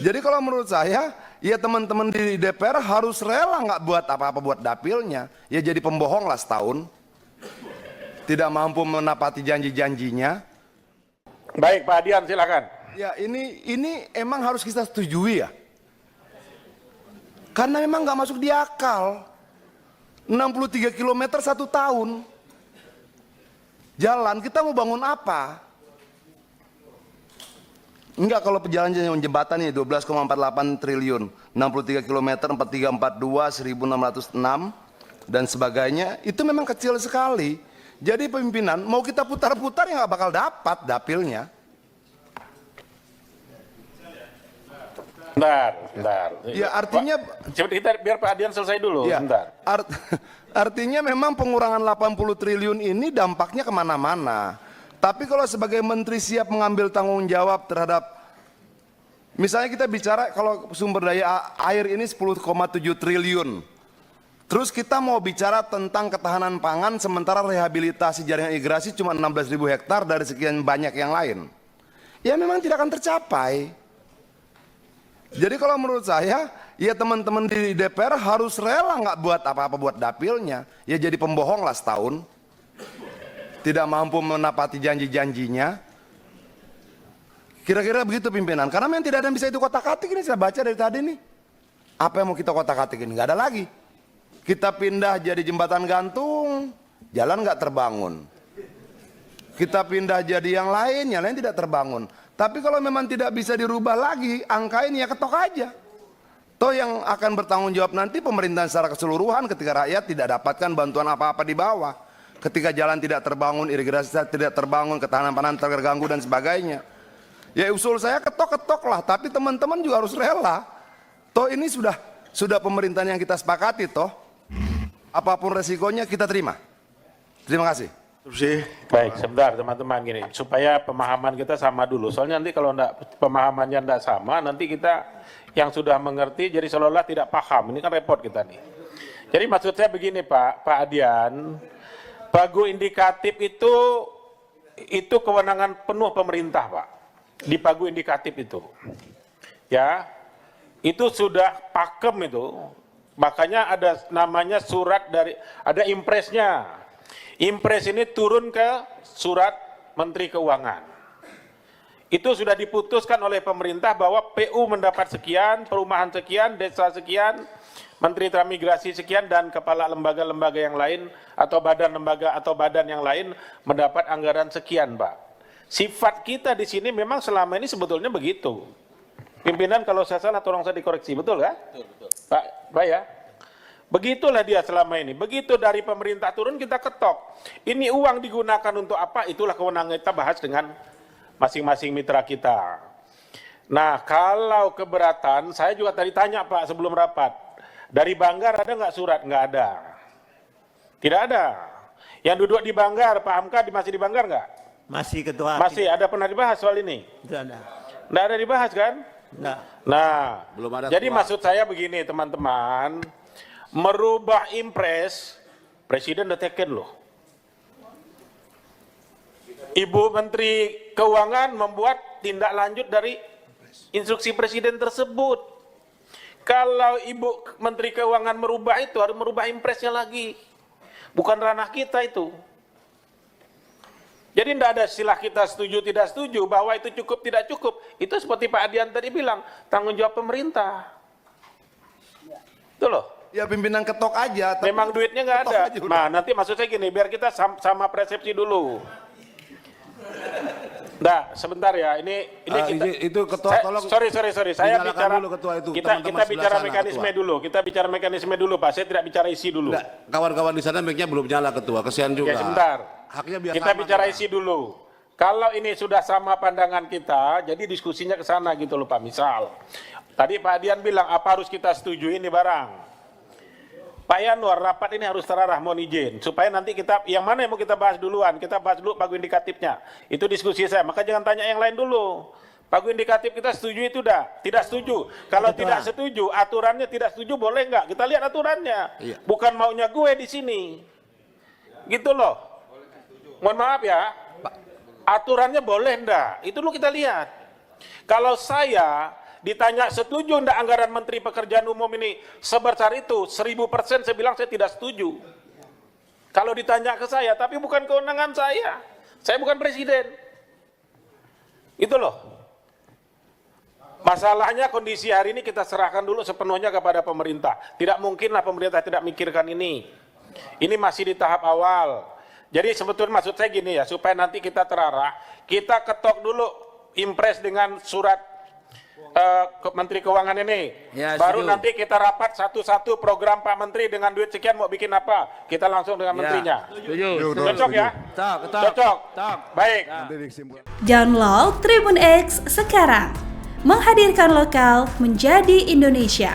Jadi kalau menurut saya, ya teman-teman di DPR harus rela nggak buat apa-apa buat dapilnya. Ya jadi pembohong lah setahun. Tidak mampu menepati janji-janjinya. Baik, Pak Adian silakan. Ya ini emang harus kita setujui ya. Karena memang nggak masuk di akal. 63 km 1 tahun. Jalan, kita mau bangun apa? Enggak, kalau perjalanan jembatan ini 12,48 triliun, 63 km, 4342, 1606 dan sebagainya, itu memang kecil sekali. Jadi pimpinan mau kita putar-putar ya nggak bakal dapat dapilnya. Bentar. Ya artinya Kita biar Pak Adian selesai dulu. ya, Bentar. artinya memang pengurangan 80 triliun ini dampaknya kemana-mana. Tapi kalau sebagai menteri siap mengambil tanggung jawab terhadap, misalnya kita bicara kalau sumber daya air ini 10,7 triliun. Terus kita mau bicara tentang ketahanan pangan sementara rehabilitasi jaringan irigasi cuma 16.000 hektar dari sekian banyak yang lain. Ya memang tidak akan tercapai. Jadi kalau menurut saya, ya teman-teman di DPR harus rela nggak buat apa-apa buat dapilnya. Ya jadi pembohong lah setahun. Tidak mampu menepati janji-janjinya. Kira-kira begitu pimpinan. Karena memang tidak ada yang bisa itu kotak-katik ini, saya baca dari tadi nih. Apa yang mau kita kotak-katikin? Nggak ada lagi. Kita pindah jadi jembatan gantung, jalan nggak terbangun. Kita pindah jadi yang lain tidak terbangun. Tapi kalau memang tidak bisa dirubah lagi, angka ini ya ketok aja. Toh yang akan bertanggung jawab nanti pemerintahan secara keseluruhan ketika rakyat tidak dapatkan bantuan apa-apa di bawah. Ketika jalan tidak terbangun, irigasi tidak terbangun, ketahanan pangan terganggu dan sebagainya. Ya usul saya ketok-ketok lah, tapi teman-teman juga harus rela. Toh ini sudah pemerintahan yang kita sepakati toh. Apapun resikonya kita terima. Terima kasih. Baik, sebentar teman-teman gini, supaya pemahaman kita sama dulu. Soalnya nanti kalau pemahamannya tidak sama, nanti kita yang sudah mengerti jadi seolah-olah tidak paham. Ini kan repot kita nih. Jadi maksud saya begini Pak Adian, pagu indikatif itu kewenangan penuh pemerintah Pak. Di pagu indikatif itu, ya, itu sudah pakem itu. Makanya ada namanya surat ada impresnya. Impres ini turun ke surat Menteri Keuangan. Itu sudah diputuskan oleh pemerintah bahwa PU mendapat sekian, perumahan sekian, desa sekian, Menteri Transmigrasi sekian, dan kepala lembaga-lembaga yang lain atau badan lembaga atau badan yang lain mendapat anggaran sekian, Pak. Sifat kita di sini memang selama ini sebetulnya begitu. Pimpinan kalau saya salah tolong saya dikoreksi, betul kan? Betul. Pak ya? Begitulah dia selama ini. Begitu dari pemerintah turun kita ketok. Ini uang digunakan untuk apa? Itulah kewenangan kita bahas dengan masing-masing mitra kita. Nah kalau keberatan, saya juga tadi tanya Pak sebelum rapat. Dari Banggar ada nggak surat? Nggak ada. Tidak ada. Yang duduk di Banggar, Pak Hamka masih di Banggar nggak? Masih ketua. Masih ada pernah dibahas soal ini? Tidak ada. Nggak ada dibahas kan? Nggak. Nah, belum ada jadi keluar. maksud saya begini teman-teman, merubah impres, Presiden udah teken loh. Ibu Menteri Keuangan membuat tindak lanjut dari instruksi Presiden tersebut. Kalau Ibu Menteri Keuangan merubah itu, harus merubah impresnya lagi. Bukan ranah kita itu. Jadi tidak ada istilah kita setuju tidak setuju bahwa itu cukup tidak cukup. Itu seperti Pak Adian tadi bilang, tanggung jawab pemerintah. Itu loh. Ya pimpinan ketok aja. Memang duitnya nggak ada. Nah nanti maksud saya gini, biar kita sama persepsi dulu. Nah sebentar ya, ini kita. Itu ketua tolong. Sorry. Saya bicara dulu ketua itu. Kita bicara mekanisme dulu. Kita bicara mekanisme dulu, Pak. Saya tidak bicara isi dulu. Kawan-kawan di sana mic-nya belum nyala ketua. Kesian juga. Ya sebentar. Haknya biar kita sama, bicara kita. isi dulu. Kalau ini sudah sama pandangan kita, jadi diskusinya ke sana gitu loh Pak. Misal, tadi Pak Adian bilang apa harus kita setujui ini barang. Pak Yanwar, rapat ini harus terarah, mohon izin. Supaya nanti kita, yang mana yang mau kita bahas duluan, kita bahas dulu pagu indikatifnya. Itu diskusi saya, maka jangan tanya yang lain dulu. Pagu indikatif kita setuju itu dah, tidak setuju. Kalau tidak setuju, aturannya tidak setuju boleh nggak? Kita lihat aturannya. Iya. Bukan maunya gue di sini. Gitu loh. Mohon maaf ya, aturannya boleh enggak? Itu dulu kita lihat. Kalau saya Ditanya setuju enggak anggaran Menteri Pekerjaan Umum ini sebesar itu, 1000% saya bilang saya tidak setuju. Kalau ditanya ke saya, tapi bukan kewenangan saya. Saya bukan presiden. Itu loh. Masalahnya kondisi hari ini kita serahkan dulu sepenuhnya kepada pemerintah. Tidak mungkinlah pemerintah tidak mikirkan ini. Ini masih di tahap awal. Jadi sebetulnya maksud saya gini ya, supaya nanti kita terarah, kita ketok dulu impres dengan surat Menteri Keuangan ini. Ya, Baru setuju. nanti kita rapat satu-satu program Pak Menteri dengan duit sekian mau bikin apa. Kita langsung dengan menterinya. Setuju. Cocok ya? Cocok. Baik. Download Tribun X sekarang. Menghadirkan lokal menjadi Indonesia.